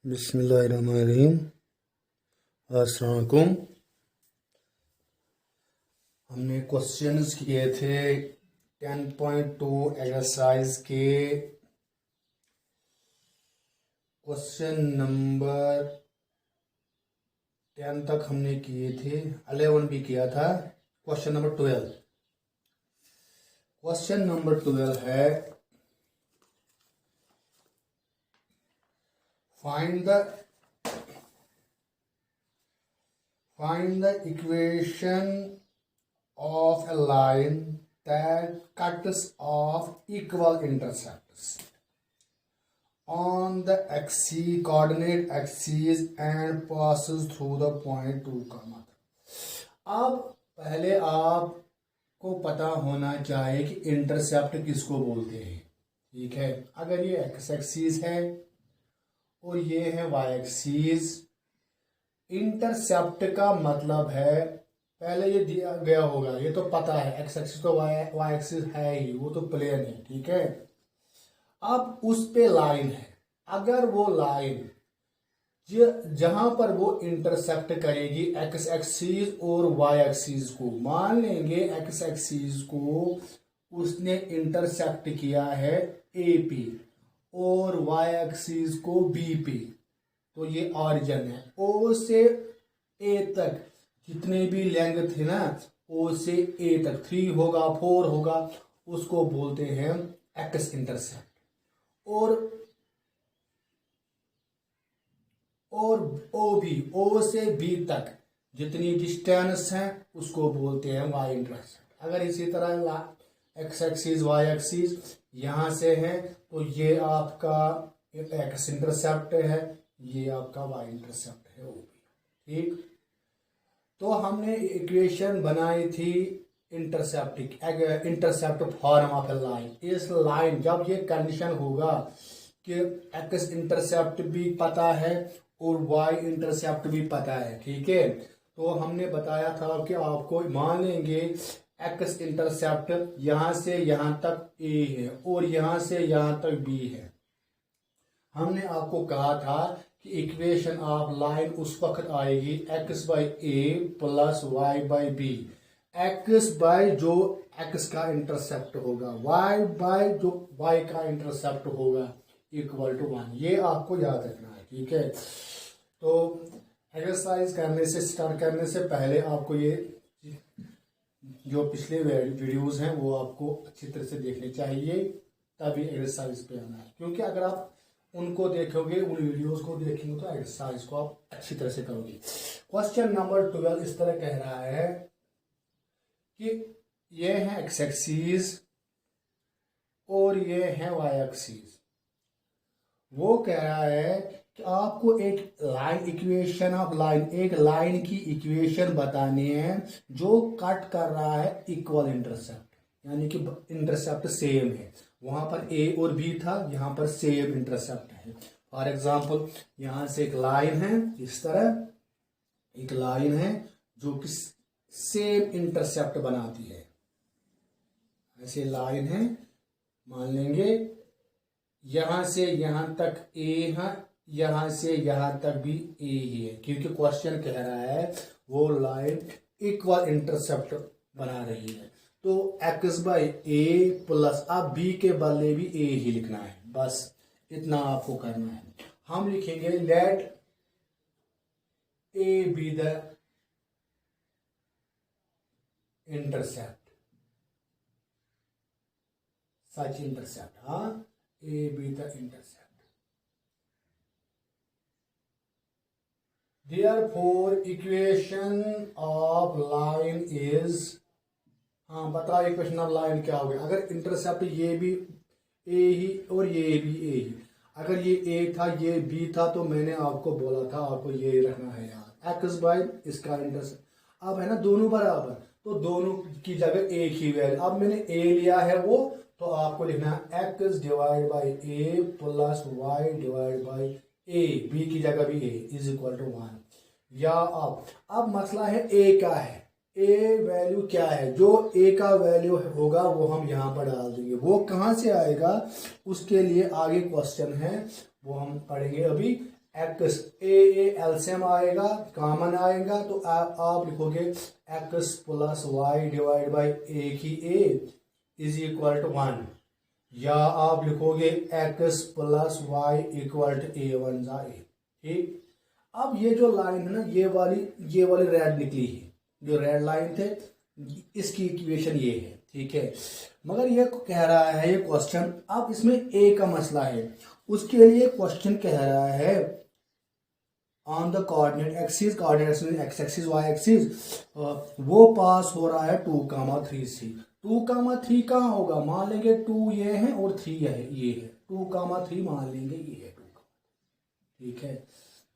बिस्मिल्लाहिर्रहमानिर्रहीम। अस्सलाम वालेकुम। हमने क्वेश्चंस किए थे 10.2 एक्सरसाइज के क्वेश्चन नंबर 10 तक हमने किए थे, 11 भी किया था। क्वेश्चन नंबर 12 है Find the equation of a line that cuts off equal intercepts on the coordinate axis and passes through the point 2, अब पहले आपको पता होना चाहिए कि इंटरसेप्ट किसको बोलते हैं। ठीक है, अगर ये एक्स एक्सिस है और ये है वाई एक्सिस, इंटरसेप्ट का मतलब है, पहले ये दिया गया होगा, ये तो पता है, एक्स एक्सिस तो वाई एक्सिस है ही, वो तो प्लेन है। ठीक है, अब उस पे लाइन है, अगर वो लाइन जहां पर वो इंटरसेप्ट करेगी एक्स एक्सिस और वाई एक्सिस को, मान लेंगे एक्स एक्सिस को उसने इंटरसेप्ट किया है ए पी और वाई एक्सिस को बी पे, तो ये ऑरिजिन है। ओ से ए तक जितने भी लेंथ थे ना, ओ से ए तक 3 होगा 4 होगा, उसको बोलते हैं एक्स इंटरसेप्ट। और ओ से बी तक जितनी डिस्टेंस है उसको बोलते हैं वाई इंटरसेप्ट। अगर इसी तरह एक्स एक्सिस वाई एक्सिस यहां से है तो ये आपका एक्स इंटरसेप्ट है, ये आपका वाई इंटरसेप्ट है, वो भी ठीक। तो हमने इक्वेशन बनाई थी intercept form of A line. इस लाइन जब ये कंडीशन होगा कि एक्स इंटरसेप्ट भी पता है और वाई इंटरसेप्ट भी पता है, ठीक है, तो हमने बताया था कि आपको मान लेंगे एक्स इंटरसेप्ट यहां से यहां तक ए है और यहां से यहां तक बी है। हमने आपको कहा था कि इक्वेशन ऑफ लाइन उस वक्त आएगी x by a plus y by b. X by जो एक्स का इंटरसेप्ट होगा, वाई बाई जो वाई का इंटरसेप्ट होगा, इक्वल टू 1। ये आपको याद रखना है, ठीक है। तो एक्सरसाइज करने से स्टार्ट करने से पहले आपको ये जो पिछले वीडियोस हैं वो आपको अच्छी तरह से देखने चाहिए, तभी एक्सरसाइज पे आना है। क्योंकि अगर आप उनको देखोगे, उन वीडियोस को देखेंगे, तो एक्सरसाइज को आप अच्छी तरह से करोगे। क्वेश्चन नंबर 12 इस तरह कह रहा है कि ये है एक्स एक्सिस और ये है वाई एक्सिस। वो कह रहा है कि आपको एक लाइन इक्वेशन ऑफ लाइन, एक लाइन की इक्वेशन बतानी है जो कट कर रहा है इक्वल इंटरसेप्ट, यानी कि इंटरसेप्ट सेम है। वहां पर ए और बी था, यहां पर सेम इंटरसेप्ट है। फॉर एग्जांपल यहां से एक लाइन है, इस तरह एक लाइन है जो कि सेम इंटरसेप्ट बनाती है। ऐसे लाइन है, मान लेंगे यहां से यहां तक ए है, यहां से यहां तक भी ए ही है, क्योंकि क्वेश्चन कह रहा है वो लाइन इक्वल इंटरसेप्ट बना रही है। तो एक्स बाई ए प्लस, अब बी के बदले भी ए ही लिखना है, बस इतना आपको करना है। हम लिखेंगे let a b the intercept, such intercept, हाँ, a b the intercept. Therefore equation of line is, हाँ बताओ इक्वेशन ऑफ लाइन क्या हो गया। अगर इंटरसेप्ट ये भी ए ही और ये भी ए ही, अगर ये ए था ये बी था, तो मैंने आपको बोला था आपको ये रखना है यार, एक्स बाई इसका इंटरसेप्ट। अब है ना दोनों बराबर, तो दोनों की जगह एक ही वैल्यू, अब मैंने ए लिया है वो, तो आपको लिखना है x divide by a plus y divide by a, b की जगह भी ए इज इक्वल टू 1। या अब मसला है ए का है, ए वैल्यू क्या है, जो ए का वैल्यू होगा वो हम यहां पर डाल देंगे। वो कहां से आएगा उसके लिए आगे क्वेश्चन है, वो हम पढ़ेंगे अभी। एक्स ए एलसीएम आएगा, कॉमन आएगा, तो आप लिखोगे x plus y divide by a की ए इज इक्वल टू 1, या आप लिखोगे x plus y equal to a one जा ए। ठीक, अब ये जो लाइन है ना, ये वाली रेड निकली है, जो रेड लाइन थे, इसकी इक्वेशन ये है। ठीक है, मगर ये कह रहा है ये क्वेश्चन, अब इसमें ए का मसला है, उसके लिए क्वेश्चन कह रहा है on the coordinate axis, coordinate x axis y axis, वो पास हो रहा है 2,3 से। 2,3 कहाँ होगा, मान लेंगे 2 ये है और 3 ये है, 2,3 मान लेंगे ये है 2। ठीक है,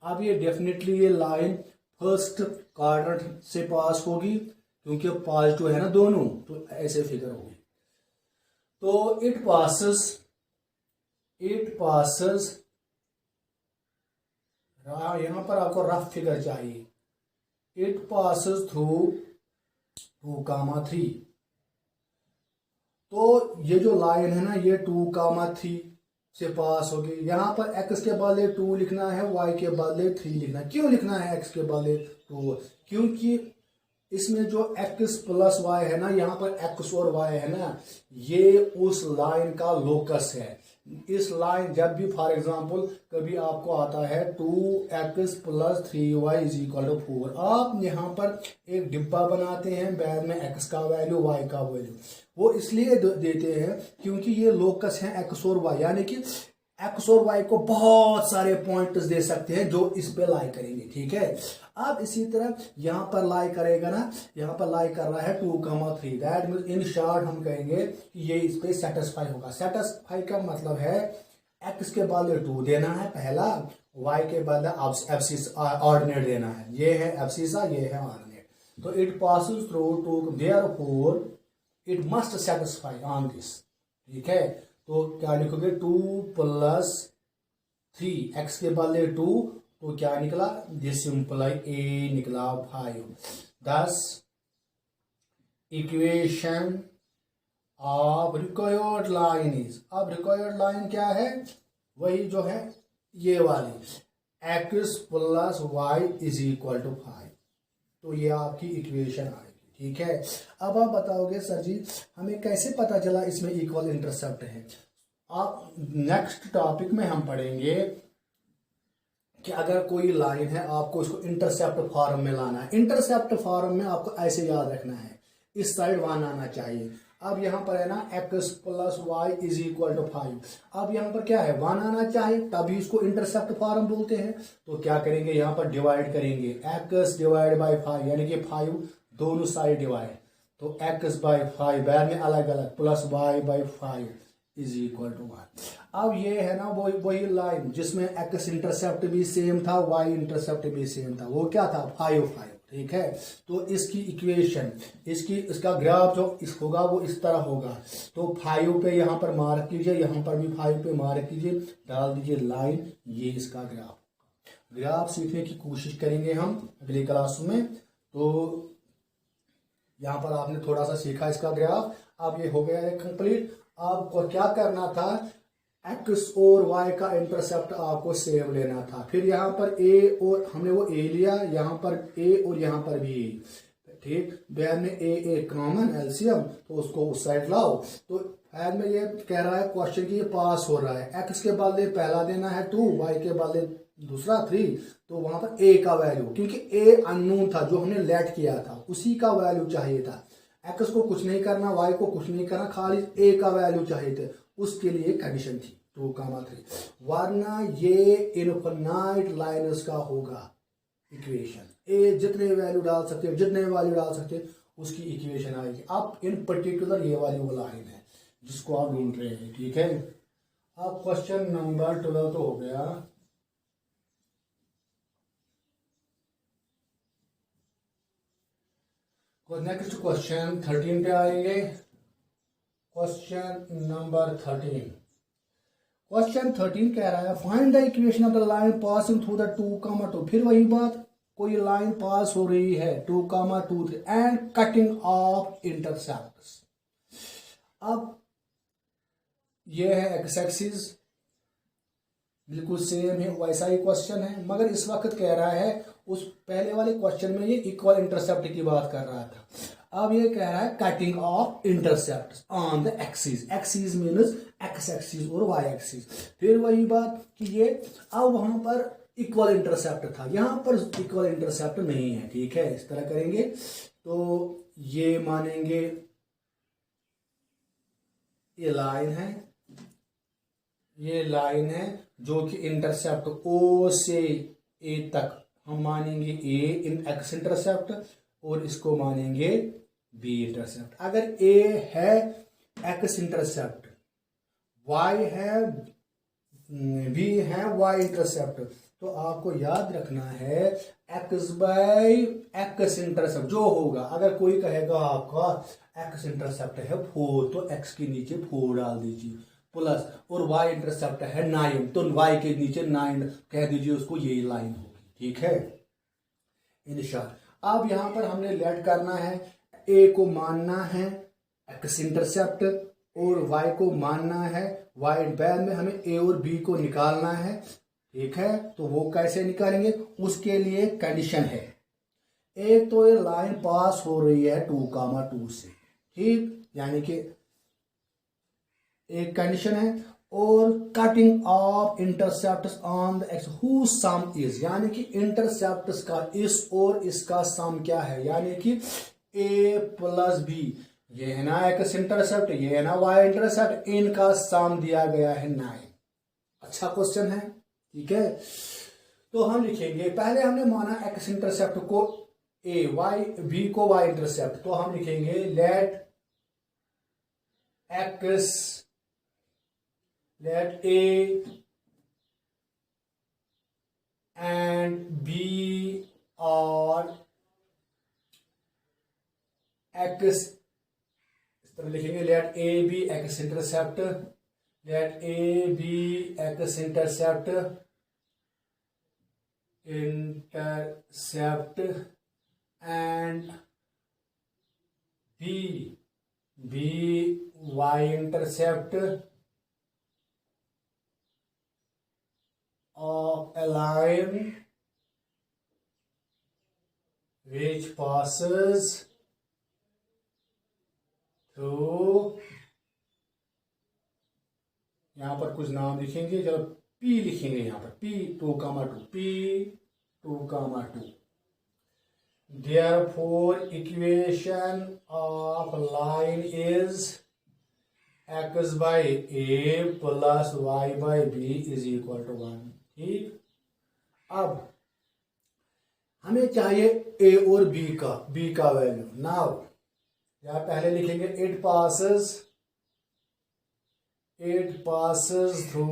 अब ये डेफिनेटली ये लाइन फर्स्ट क्वाड्रेंट से पास होगी, क्योंकि पॉजिटिव है ना दोनों, तो ऐसे फिगर होगी। तो इट पासेस यहां पर आपको रफ फिगर चाहिए। इट पासेस थ्रू 2,3, तो ये जो लाइन है ना, ये 2,3 से पास होगी। यहां पर x के बदले 2 लिखना है, y के बदले 3 लिखना है। क्यों लिखना है x के बदले 2? क्योंकि इसमें जो x प्लस y है ना, यहाँ पर x और y है ना, ये उस लाइन का लोकस है। इस लाइन जब भी फॉर एग्जांपल कभी आपको आता है 2x plus 3y is equal to 4, आप यहाँ पर एक डिब्बा बनाते हैं, बाद में x का वैल्यू y का वैल्यू, वो इसलिए देते हैं क्योंकि ये लोकस है x और y, यानी कि x और y को बहुत सारे पॉइंट्स दे सकते हैं जो इस पे लाई करेंगे। ठीक है, अब इसी तरह यहां पर लाई करेगा ना, यहां पर लाई कर रहा है 2,3, दैट मीन इन शॉर्ट हम कहेंगे कि ये इस पे सेटिस्फाई होगा। सेटिस्फाई का मतलब है x के बदले 2 देना है पहला, y के बदले एब्सिस ऑर्डिनेट देना है, ये है एब्सिसा, ये है ऑर्डिनेट। तो it passes through 2, therefore it must satisfy on this. ठीक है, तो क्या लिखोगे 2 प्लस 3, x के बदले 2, तो क्या निकला, दिस सिंपलाई a निकला 5। Thus equation of required line is, अब रिक्वायर्ड लाइन क्या है, वही जो है ये वाली x plus y is equal to 5, तो ये आपकी इक्वेशन आएगी। ठीक है, अब आप बताओगे सर जी हमें कैसे पता चला इसमें इक्वल इंटरसेप्ट है। आप नेक्स्ट टॉपिक में हम पढ़ेंगे कि अगर कोई लाइन है, आपको इसको इंटरसेप्ट फॉर्म में लाना है। इंटरसेप्ट फॉर्म में आपको ऐसे याद रखना है, इस साइड 1 आना चाहिए। अब यहाँ पर है ना x plus y is equal to 5, अब यहाँ पर क्या है 1 आना चाहिए, तभी इसको इंटरसेप्ट फॉर्म बोलते हैं। तो क्या करेंगे, यहाँ पर डिवाइड करेंगे, x डिवाइड बाई 5, यानी कि 5 दोनों साइड डिवाइड, तो x बाई 5 बाद में अलग अलग, plus y by 5 is equal to 1। अब ये है ना वही लाइन जिसमें x इंटरसेप्ट भी सेम था, y इंटरसेप्ट भी सेम था, वो क्या था 5 5। ठीक है, तो इसकी इक्वेशन, इसका ग्राफ जो होगा वो इस तरह होगा। तो 5 पे यहाँ पर मार्क कीजिए, यहाँ पर भी 5 पे मार्क कीजिए, डाल दीजिए लाइन, ये इसका ग्राफ सीखने की कोशिश करेंगे हम अगली क्लास में। तो यहाँ पर आपने थोड़ा सा सीखा इसका ग्राफ, अब ये हो गया है कंप्लीट। आपको क्या करना था, x और y का इंटरसेप्ट आपको सेम लेना था। फिर यहाँ पर a और हमने वो a लिया, यहाँ पर a और यहाँ पर भी a। ठीक, बाद में a कॉमन एलसीएम, तो उसको उस साइड लाओ। तो बाद में ये कह रहा है क्वेश्चन की ये पास हो रहा है, x के बदले पहला देना है 2, y के बदले दूसरा 3, तो वहां पर a का वैल्यू, क्योंकि a अननोन था जो हमने लेट किया था, उसी का वैल्यू चाहिए था। x को कुछ नहीं करना, y को कुछ नहीं करना, खाली a का वैल्यू चाहिए थे, उसके लिए कंडीशन थी 2,3, वरना ये इनफिनाइट लाइन्स का होगा इक्वेशन। a जितने वैल्यू डाल सकते उसकी इक्वेशन आएगी। अब इन पर्टिकुलर ये वाली वो लाइन है जिसको आप ढूंढ रहे हैं। ठीक है, अब क्वेश्चन नंबर 12 तो हो गया। नेक्स्ट क्वेश्चन 13 पे आएंगे। क्वेश्चन नंबर 13, क्वेश्चन 13 कह रहा है find the equation of the line passing through the 2,2, फिर वही बात, कोई लाइन पास हो रही है 2,2 एंड कटिंग ऑफ इंटरसेप्ट्स। अब ये है एक्स एक्सिस, बिल्कुल सेम है, वैसा ही क्वेश्चन है, मगर इस वक्त कह रहा है, उस पहले वाले क्वेश्चन में ये इक्वल इंटरसेप्ट की बात कर रहा था। अब ये कह रहा है cutting of intercept on the axis. Axis means x axis और वाई एक्सिस। फिर वही बात कि ये अब वहां पर इक्वल इंटरसेप्ट था, यहां पर इक्वल इंटरसेप्ट नहीं है। ठीक है, इस तरह करेंगे तो ये मानेंगे ये लाइन है, ये लाइन है जो कि इंटरसेप्ट ओ से ए तक हम मानेंगे ए इन एक्स इंटरसेप्ट और इसको मानेंगे बी इंटरसेप्ट। अगर ए है एक्स इंटरसेप्ट, वाई है, बी है वाई इंटरसेप्ट, तो आपको याद रखना है एक्स बाई एक्स इंटरसेप्ट जो होगा। अगर कोई कहेगा आपका एक्स इंटरसेप्ट है 4 तो एक्स के नीचे 4 डाल दीजिए प्लस, और वाई इंटरसेप्ट है 9 तो वाई के नीचे 9 कह दीजिए, उसको यही लाइन होगी। ठीक है, इंशाअल्लाह। अब यहां पर हमने लेट करना है, ए को मानना है एक्स इंटरसेप्ट और वाई को मानना है वाई। बैल में हमें ए और बी को निकालना है। ठीक है, तो वो कैसे निकालेंगे, उसके लिए कंडीशन है। एक तो ये लाइन पास हो रही है 2,2 से, ठीक, यानी कि एक कंडीशन है। और cutting of intercept on the x who some is, यानी कि इंटरसेप्ट का इस और इसका सम क्या है, यानी कि ए प्लस बी, ये है ना एक्स इंटरसेप्ट, ये है ना वाई इंटरसेप्ट, इनका सम दिया गया है 9। अच्छा क्वेश्चन है। ठीक है, तो हम लिखेंगे, पहले हमने माना एक्स इंटरसेप्ट को ए, वाई बी को वाई इंटरसेप्ट, तो हम लिखेंगे let x, let A and B और X, इस तरह लिखेंगे let A B X intercept, let A B X intercept and B Y intercept of a line which passes through, यहां पर कुछ नाम लिखेंगे, चलो P लिखेंगे यहां पर, P 2,2, P 2,2। Therefore equation of line is x by a plus y by b is equal to 1। ठीक, अब हमें चाहिए a और b का वैल्यू। नाउ या पहले लिखेंगे इट पासेस थ्रू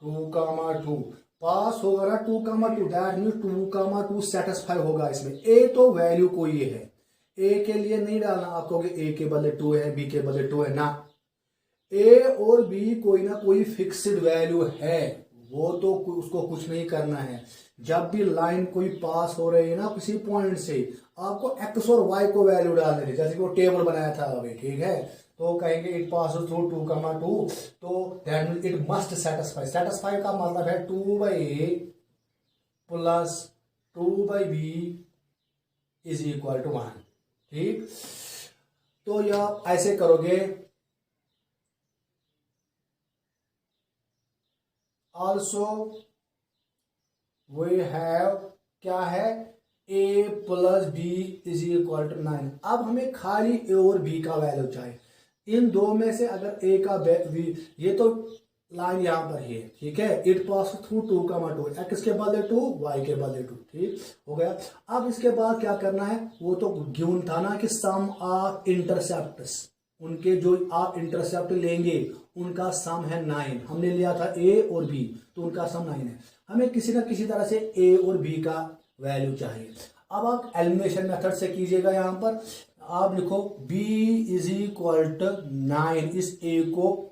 2,2, पास होगा ना 2,2, दैट मीन्स 2,2 सेटिस्फाई होगा इसमें। a तो वैल्यू कोई है, ए के लिए नहीं डालना, आप कहोगे ए के बदले 2 है, बी के बदले 2 है ना, ए और बी कोई ना कोई फिक्स्ड वैल्यू है, वो तो उसको कुछ नहीं करना है। जब भी लाइन कोई पास हो रही है ना किसी पॉइंट से, आपको एक्स और वाई को वैल्यू डालने थे, जैसे कि वो टेबल बनाया था अभी। ठीक है, तो कहेंगे इट पास थ्रू 2,2, तो that mean it must satisfy. Satisfy का मतलब है 2 by a plus 2 by b is equal to 1। ठीक, तो यह ऐसे करोगे। ऑल्सो वी हैव क्या है, a plus b is equal to 9। अब हमें खाली a और b का वैल्यू चाहिए। इन दो में से अगर a का ये तो लाइन यहां पर है, ठीक है, इट पास थ्रू 2,2, एक्स के बदले 2 वाई के बदले 2। ठीक हो गया। अब इसके बाद क्या करना है, वो तो गिवन था ना कि सम ऑफ इंटरसेप्ट्स, उनके जो आप इंटरसेप्ट लेंगे उनका सम है 9। हमने लिया था ए और बी, तो उनका सम 9 है। हमें किसी ना किसी तरह से ए और बी का वैल्यू चाहिए। अब आप एलिमिनेशन मेथड से कीजिएगा। यहां पर आप लिखो b इज इक्वल टू 9, इस a को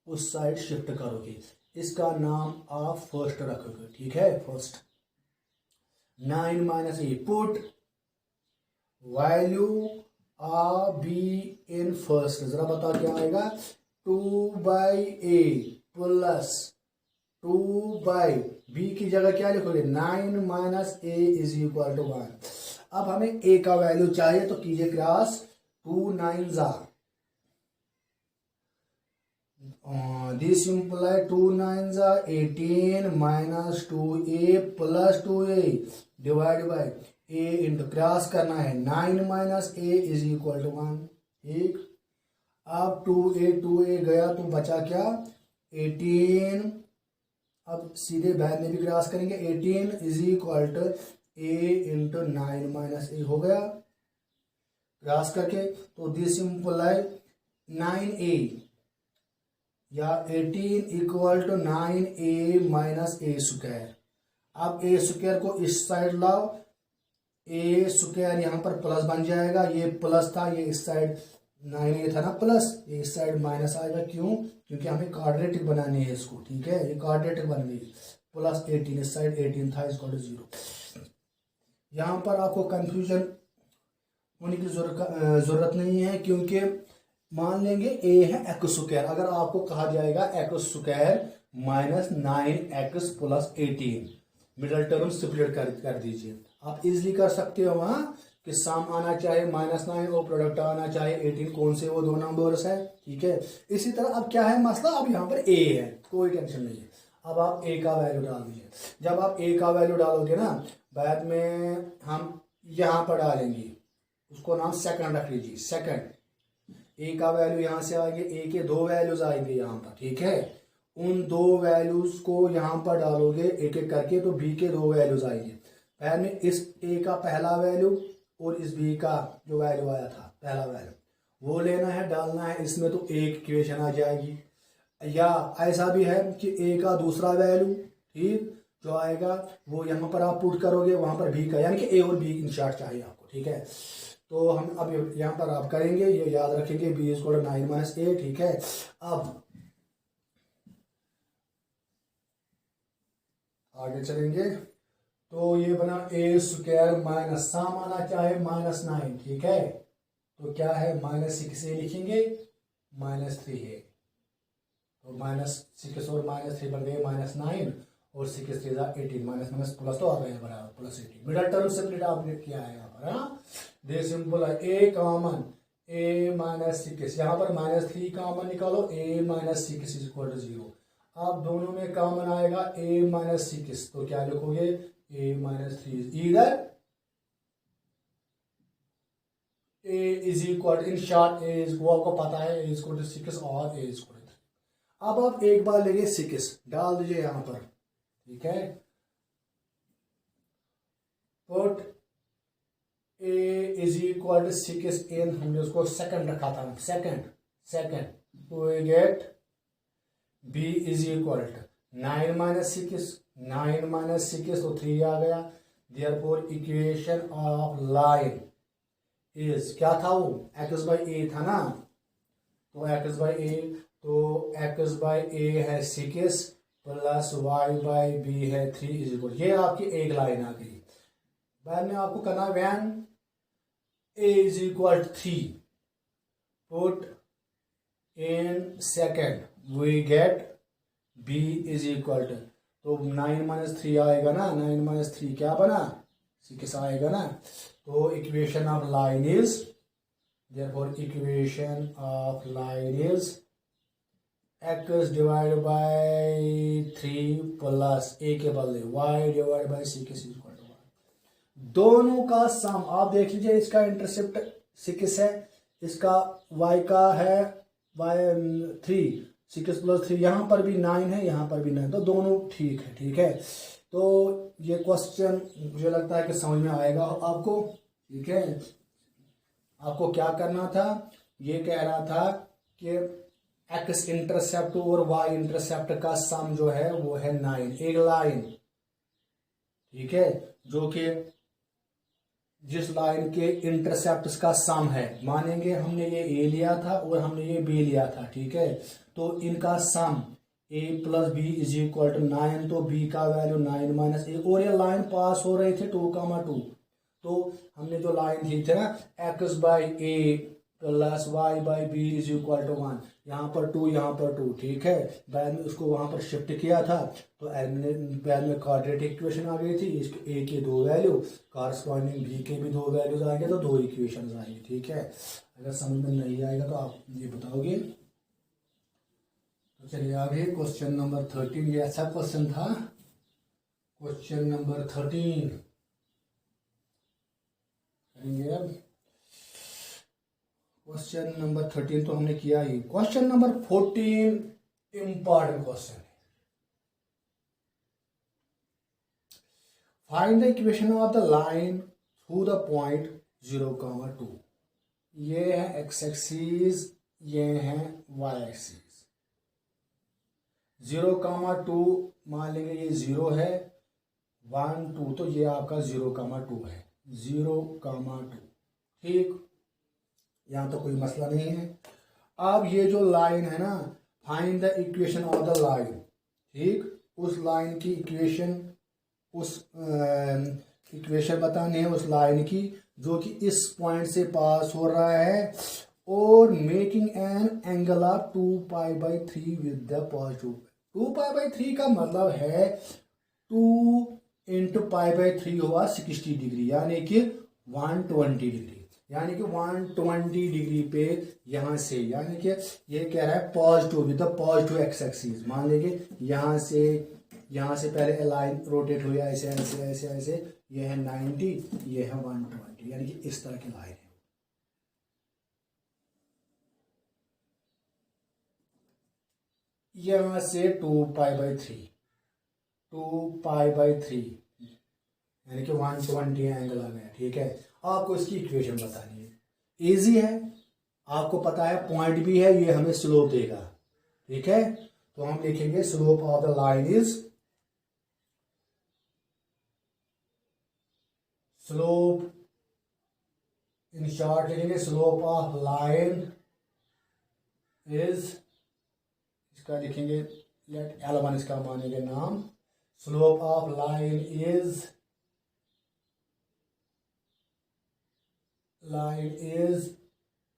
उस साइड शिफ्ट करोगे, इसका नाम आप फर्स्ट रखोगे। ठीक है, first 9 minus A, put value of be in first. जरा बता क्या आएगा, 2/a प्लस 2/b की जगह क्या लिखोगे 9 minus a is equal to 1। अब हमें a का वैल्यू चाहिए तो कीजिए क्रॉस 2 9 जा दिस इम्प्लाई 2 9 जा 18 minus 2a plus 2a divide by a into cross करना है 9 minus a is equal to 1। ठीक, अब 2a गया तो बचा क्या 18। अब सीधे बाद में भी क्रॉस करेंगे 18 is equal to a into 9 minus a हो गया क्रॉस करके। तो दिस इम्प्लाई 9a या 18 equal to 9a minus a square. अब a स्क्वायर को इस साइड लाओ, a स्क्वायर यहाँ पर प्लस बन जाएगा, ये प्लस था, ये इस साइड 9a था ना प्लस, ये इस साइड माइनस आएगा। क्यों? क्योंकि हमें क्वाड्रेटिक बनानी है इसको। ठीक है, ये क्वाड्रेटिक बन गई प्लस 18, इस साइड 18 था, इसको 0। यहाँ पर आपको कंफ्यूजन होने की जरूरत नहीं है, क्योंकि मान लेंगे a है एक्स स्क्वायर। अगर आपको कहा जाएगा x square minus 9x plus 18, middle term split कर दीजिए। आप इजिली कर सकते हो वहां कि सम आना चाहिए -9 और प्रोडक्ट आना चाहिए 18, कौन से वो दो नंबर्स है। ठीक है, इसी तरह अब क्या है मसला, अब यहाँ पर a है, कोई टेंशन नहीं है। अब आप a का वैल्यू डाल दीजिए। जब आप a का वैल्यू डालोगे ना, बाद में हम यहाँ पर डालेंगे, उसको नाम सेकंड रख लीजिए। सेकंड a का वैल्यू यहाँ से आएंगे, a के 2 वैल्यूज आएंगे यहाँ पर। ठीक है, उन 2 वैल्यूज को यहाँ पर डालोगे एक एक करके तो b के 2 वैल्यूज आएंगे। पहले में इस a का पहला वैल्यू और इस b का जो वैल्यू आया था पहला वैल्यू, वो लेना है, डालना है इसमें, तो एक इक्वेशन आ जाएगी। या ऐसा भी है कि a का दूसरा वैल्यू, ठीक, जो आएगा वो यहाँ पर आप पुट करोगे, वहां पर b का, यानी कि a और b इन शॉर्ट चाहिए आपको। ठीक है, तो हम अब यहाँ पर आप करेंगे, ये याद रखेंगे b इज 9 माइनस a। ठीक है, अब आगे चलेंगे तो ये बना a स्क्वायर माइनस सम आना चाहे -9। ठीक है, तो क्या है -6a लिखेंगे, -3a, तो -6 और -3 बन गए -9 और 6 3 18, माइनस प्लस तो आ गए बराबर +18। मिडल टर्म स्प्लिट आपने किया है यहाँ पर। हाँ, दे सिंपल है a कॉमन a -6, यहाँ पर -3 कॉमन निकालो, a -6 इज इक्वल टू 0। अब दोनों में कॉमन आएगा a -6, तो क्या लिखोगे a -3 इधर a is equal in short a is, वो आपको पता है a इज इक्वल टू 6 और a इज इक्वल टू 3। अब आप एक बार लेंगे 6 डाल दीजिए यहाँ पर। ठीक है, put a is equal to 6 in, हमने उसको सेकंड रखा था, सेकंड तो we get b is equal to 9 minus 6 तो 3 आ गया। Therefore equation of line is, क्या था वो x/a था ना, तो x/a, तो x/a है 6 प्लस y/b है 3 इज इक्वल, ये आपकी एक लाइन आ गई। बाद में आपको करना है when a is equal 3, put in second we get b is equal to, तो 9 माइनस 3 आएगा ना, 9 माइनस 3 क्या बना 6 आएगा ना। तो equation of line is, therefore equation of line is x divide by 3 plus a के बदले y divide by 6 is equal to 1। दोनों का सम आप देख लीजिए, इसका इंटरसेप्ट 6 है, इसका y का है y 6 प्लस 3, यहाँ पर भी 9 है, यहाँ पर भी 9, तो दोनों ठीक है। ठीक है, तो ये क्वेश्चन मुझे लगता है कि समझ में आएगा आपको। ठीक है, आपको क्या करना था, ये कह रहा था कि x इंटरसेप्ट और y इंटरसेप्ट का सम जो है वो है 9, एक लाइन। ठीक है, जो कि जिस लाइन के इंटरसेप्ट का सम है, मानेंगे हमने ये a लिया था और हमने ये b लिया था। ठीक है, तो इनका sum a plus b is equal to 9, तो b का वैल्यू 9 माइनस a, और ये लाइन पास हो रही थी 2, 2, तो हमने जो लाइन दी थी ना x/a plus y by b is equal to 1। यहाँ पर 2, यहाँ पर 2, ठीक है। बाद में उसको वहां पर शिफ्ट किया था तो बाद में क्वाड्रेटिक इक्वेशन आ गई थी। इसके ए के 2 वैल्यू, कॉरस्पॉन्डिंग बी के भी 2 वैल्यूज आएंगे, तो 2 इक्वेशन आएंगे, ठीक है। अगर समझ में नहीं आएगा तो आप ये बताओगे। तो चलिए आगे क्वेश्चन नंबर 13। ये अच्छा क्वेश्चन था। क्वेश्चन नंबर 13 करेंगे अब। क्वेश्चन नंबर 13 तो हमने किया ही। क्वेश्चन नंबर 14 इंपॉर्टेंट क्वेश्चन है। Find the equation of the line through the point 0,2। ये है एक्स एक्सिस, ये है वाई एक्सिस। 0,2 मान लेंगे ये 0 है, 1 2, तो ये आपका 0,2 है। 0,2, ठीक। यहाँ तो कोई मसला नहीं है। अब ये जो लाइन है ना, find the equation of the line, ठीक। उस लाइन की इक्वेशन, उस इक्वेशन बतानी है उस लाइन की जो कि इस पॉइंट से पास हो रहा है, और making an angle of 2π/3 with the positive. 2π/3 का मतलब है 2 × π/3 हुआ 60 डिग्री, यानी कि 120 डिग्री। यानी कि 120 डिग्री पे यहां से, यानी कि ये कह रहा है positive with the positive x axis. मान लीजिए यहां से पहले लाइन रोटेट हुई ऐसे ऐसे ऐसे ऐसे, ये है 90, ये है 120, यानी कि इस तरह की लाइन है। यहां से 2π/3 यानी कि 120 एंगल आ गया, ठीक है। आपको इसकी इक्वेशन बतानी है, इजी है। आपको पता है पॉइंट भी है, ये हमें स्लोप देगा, ठीक है। तो हम लिखेंगे slope of the line is, slope in short लिखेंगे स्लोप ऑफ लाइन इज, इसका लिखेंगे लेट L1 इसका मानेंगे नाम। Slope of line is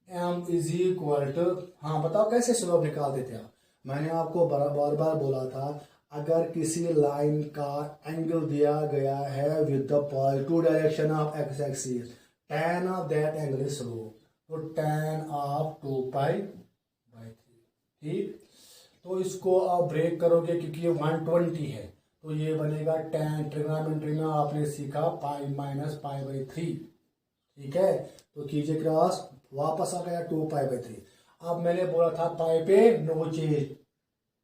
m is equal to, हाँ बताओ कैसे स्लोप निकाल देते हैं। मैंने आपको बार बार बोला था, अगर किसी लाइन का एंगल दिया गया है with the positive direction of x axis, tan of that angle is slope. तो tan ऑफ 2π/3, ठीक। तो इसको आप ब्रेक करोगे क्योंकि ये 120 है, तो ये बनेगा tan, ट्रिग्नोमेट्री में आपने सीखा π-π/3, ठीक है। तो कीजिए क्रॉस, वापस आ गया 2π/3। अब मैंने बोला था पाई पे नो चेंज,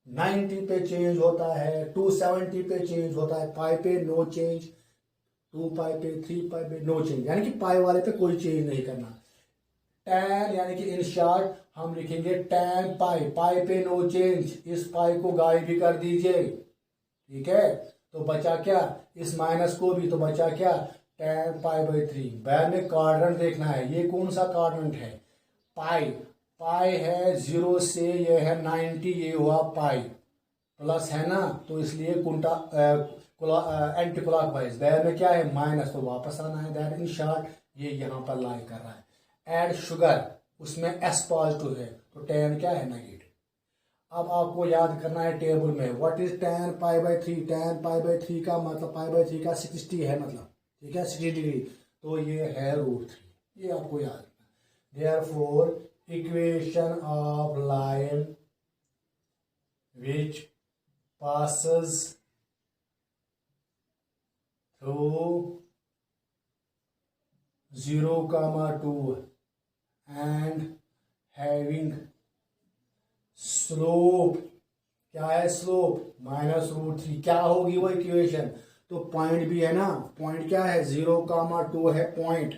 90 पे चेंज होता है, 270 पे चेंज होता है, पाई पे नो चेंज, 2π पे 3π पे नो चेंज, यानी कि पाई वाले पे कोई चेंज नहीं करना। tan यानी कि इन शॉर्ट हम लिखेंगे tan पाई, पाई पे नो चेंज, इस पाई को गायब भी कर दीजिए, ठीक है। तो बचा क्या, इस माइनस को भी, तो बचा क्या tan π/3। बाद में क्वाड्रेंट देखना है, ये कौन सा क्वाड्रेंट है, पाई है 0 से, ये है 90, ये हुआ पाई प्लस है ना, तो इसलिए कुंटा एंटी क्लॉकवाइज। बाद में क्या है माइनस, तो वापस आना है। दैट इन शॉर्ट ये यहाँ पर लाई कर रहा है। एड शुगर, उसमें S पॉजिटिव है, तो tan क्या है नेगेटिव। अब आपको याद करना है टेबल में, व्हाट इज tan π/3। tan π/3 का मतलब π/3 का 60 है, मतलब ठीक है 60 डिग्री, तो ये है √3, ये आपको याद रखना। Therefore equation of line which passes through 0,2 and having slope, क्या है स्लोप -√3, क्या होगी वो इक्वेशन। तो पॉइंट भी है ना, पॉइंट क्या है 0,2 है पॉइंट,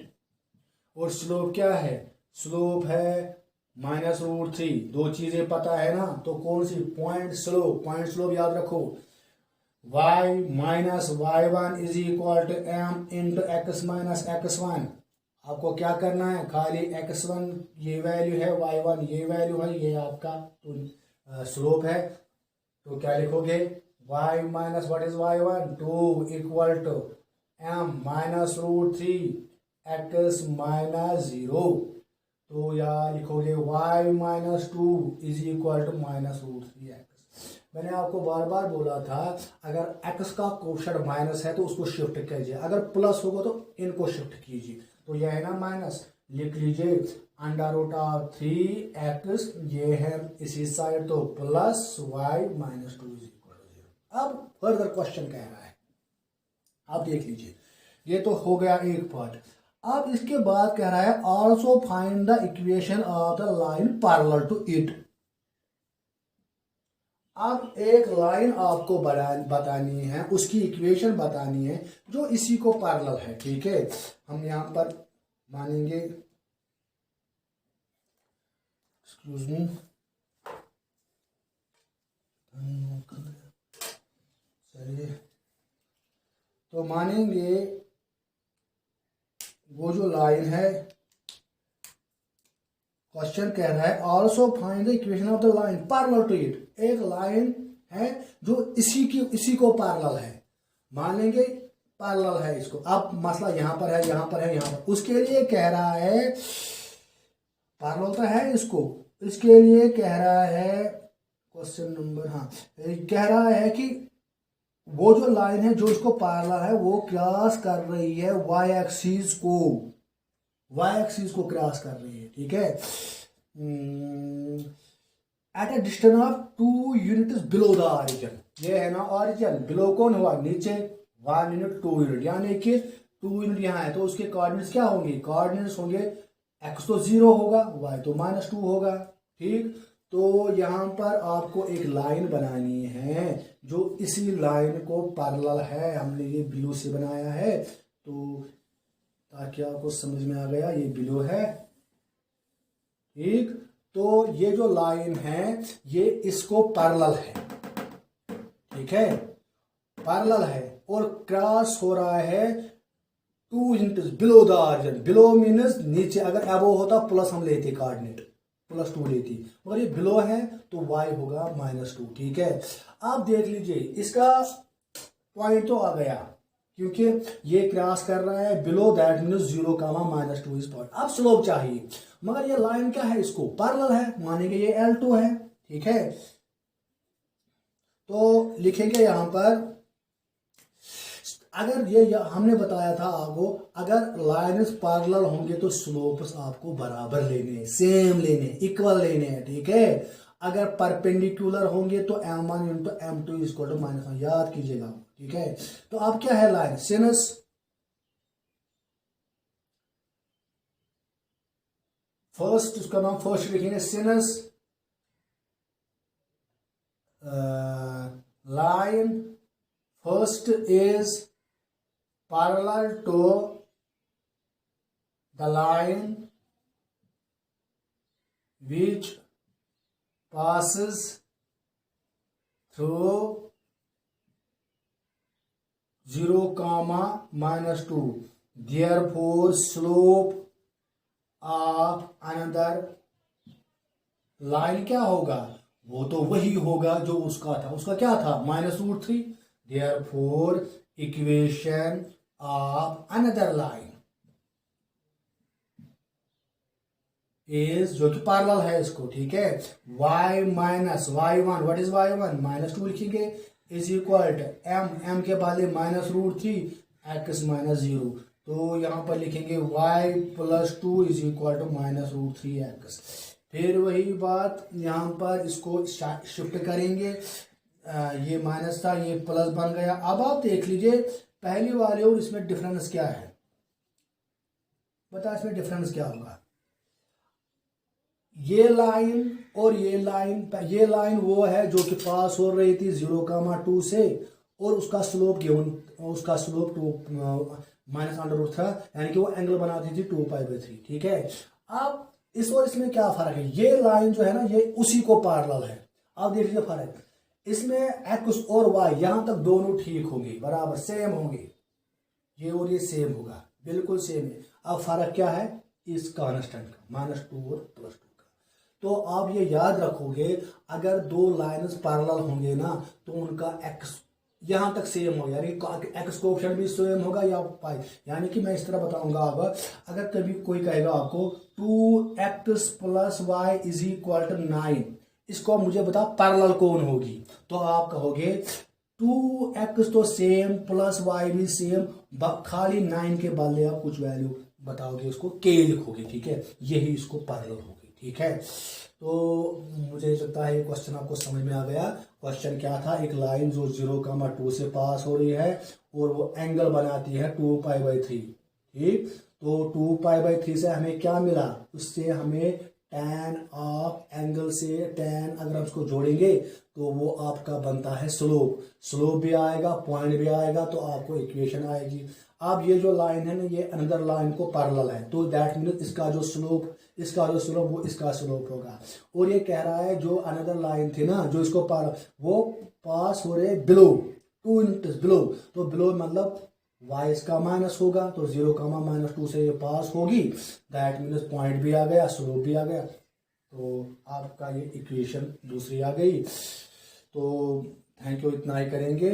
और स्लोप क्या है, स्लोप है -√3। दो चीजें पता है ना, तो कौन सी, पॉइंट स्लोप याद रखो। y minus y1 is equal to m into x minus x1। आपको क्या करना है, खाली x1 ये वैल्यू है, y1 ये वैल्यू है, ये आपका तो स्लोप है। तो क्या लिखोगे, y minus what is y1 2 equal to m minus √3 x minus 0। तो यहाँ लिखोगे y minus two is equal to -√3x। मैंने आपको बार बार बोला था अगर x का कोशेंट माइनस है तो उसको शिफ्ट कीजिए, अगर प्लस होगा तो इनको शिफ्ट कीजिए। तो यह है ना माइनस, लिख लीजिए √3x, ये है इसी साइड तो plus y minus two is equal to 0। अब फर्दर क्वेश्चन कह रहा है, आप देख लीजिए, ये तो हो गया एक पार्ट। अब इसके बाद कह रहा है also find the equation of the line parallel to it. अब एक लाइन आपको बतानी है, उसकी इक्वेशन बतानी है जो इसी को पैरेलल है, ठीक है। हम यहां पर मानेंगे, एक्सक्यूज मी, चलिए, तो मानेंगे वो जो लाइन है, क्वेश्चन कह रहा है also find the equation of the line parallel to it. एक लाइन है जो इसी को पैरेलल है, मान लेंगे पैरेलल है इसको। अब मसला यहां पर है, यहां पर है, यहां पर, उसके लिए कह रहा है पैरेलल तो है इसको, इसके लिए कह रहा है क्वेश्चन नंबर, हाँ, कह रहा है कि वो जो लाइन है जो इसको पैरेलल है वो क्रॉस कर रही है वाई एक्सिस को क्रॉस कर रही है, ठीक है, at a distance of 2 units below the origin. ये है ना ऑरिजिन, बिलो कौन हुआ, नीचे 1 यूनिट 2 यूनिट, यानी कि 2 यूनिट यहाँ है तो उसके कोऑर्डिनेट्स क्या होंगे, कोऑर्डिनेट्स होंगे x तो 0 होगा, y तो -2 होगा, ठीक। तो यहाँ पर आपको एक लाइन बनानी है जो इसी लाइन को पैरेलल है, हमने ये बिलो से बनाया है, तो ताकि आपको समझ में आ गया, ये बिलो है, ठीक। तो ये जो लाइन है ये इसको पैरेलल है, ठीक है, पैरेलल है और क्रॉस हो रहा है 2 units below the origin. Below means नीचे, अगर अबो होता प्लस हम लेते कोऑर्डिनेट, +2 लेती, मगर ये बिलो है तो y होगा -2, ठीक है। आप देख लीजिए इसका पॉइंट तो आ गया क्योंकि ये क्रॉस कर रहा है बिलो, दैट मीन्स 0, -2 इस पॉइंट। अब स्लोप चाहिए, मगर ये लाइन क्या है, इसको पैरेलल है, मानेंगे ये L2 है, ठीक है। तो लिखेंगे यहां पर, अगर ये हमने बताया था आपको, अगर लाइन्स पैरेलल होंगे तो स्लोप्स आपको बराबर लेने हैं, सेम लेने, इक्वल लेने हैं, ठीक है। अगर परपेंडिकुलर होंगे तो m1 into m2 equal to -1, याद कीजिएगा, ठीक है। तो अब क्या है लाइन, सिनस फर्स्ट, उसका नाम फर्स्ट लिखेंगे, since line first is parallel to the line which passes through 0, -2. Therefore, slope of another line क्या होगा, वो तो वही होगा जो उसका था, उसका क्या था, -√3। Therefore, equation of another line is, जो कि पैरेलल है इसको, ठीक है, y minus y1, what is y1, -2 लिखेंगे, इज इक्वल टू m के बाद -√3 x -0, तो यहां पर लिखेंगे y +2 is equal to -√3x। फिर वही बात यहां पर इसको शिफ्ट करेंगे, ये माइनस था, ये प्लस बन गया। अब आप देख लीजिए पहली वाले और इसमें डिफरेंस क्या है, बता इसमें डिफरेंस क्या होगा। ये लाइन और ये लाइन वो है जो कि पास हो रही थी 0, 2 से, और उसका स्लोप गिवन, उसका स्लोप 2 -√3 था, यानी कि वो एंगल बनाती थी 2π/3, ठीक है। अब इस और इसमें क्या फर्क है, ये लाइन जो है ना ये उसी को पैरेलल है। आप देख लीजिए फर्क, इसमें x और y यहां तक दोनों ठीक होंगे, बराबर सेम होंगे, ये और ये सेम होगा, बिल्कुल सेम है। अब फर्क क्या है, इस कांस्टेंट का, -2 और +2 का। तो आप ये याद रखोगे, अगर दो लाइन्स पैरेलल होंगे ना तो उनका x यहां तक सेम हो, यानी एक्स कोएफिशिएंट भी सेम होगा या पाई। यानी कि मैं इस तरह बताऊंगा अब, अगर कभी कोई कहेगा आपको 2x plus y is equal to 9, इसको मुझे बता पैरेलल कौन होगी, तो आप कहोगे 2x तो सेम प्लस वाई भी सेम, खाली 9 के बदले आप कुछ वैल्यू बताओगे, उसको k लिखोगे, ठीक है, यही इसको पैरेलल होगी, ठीक है। तो मुझे लगता है ये क्वेश्चन आपको समझ में आ गया। क्वेश्चन क्या था, एक लाइन जो 0,2 से पास हो रही है और वो एंगल बनाती है 2π/3, ठीक। तो 2π/3 से हमें क्या मिला, उससे हमें tan ऑफ एंगल से tan अगर हम उसको जोड़ेंगे तो वो आपका बनता है स्लोप, स्लोप भी आएगा, पॉइंट भी आएगा, तो आपको इक्वेशन आएगी। अब ये जो लाइन है ना, ये अनदर लाइन को पैरेलल है, तो दैट मीन इसका जो स्लोप वो इसका स्लोप होगा। और ये कह रहा है जो अनदर लाइन थी ना, जो इसको वो पास हो रहे बिलो 2 इंटस बिलो, तो बिलो मतलब y इसका माइनस होगा, तो 0,-2 से ये पास होगी, दैट मीन्स पॉइंट भी आ गया, स्लोप भी आ गया, तो आपका ये इक्वेशन दूसरी आ गई। तो थैंक यू, इतना ही करेंगे।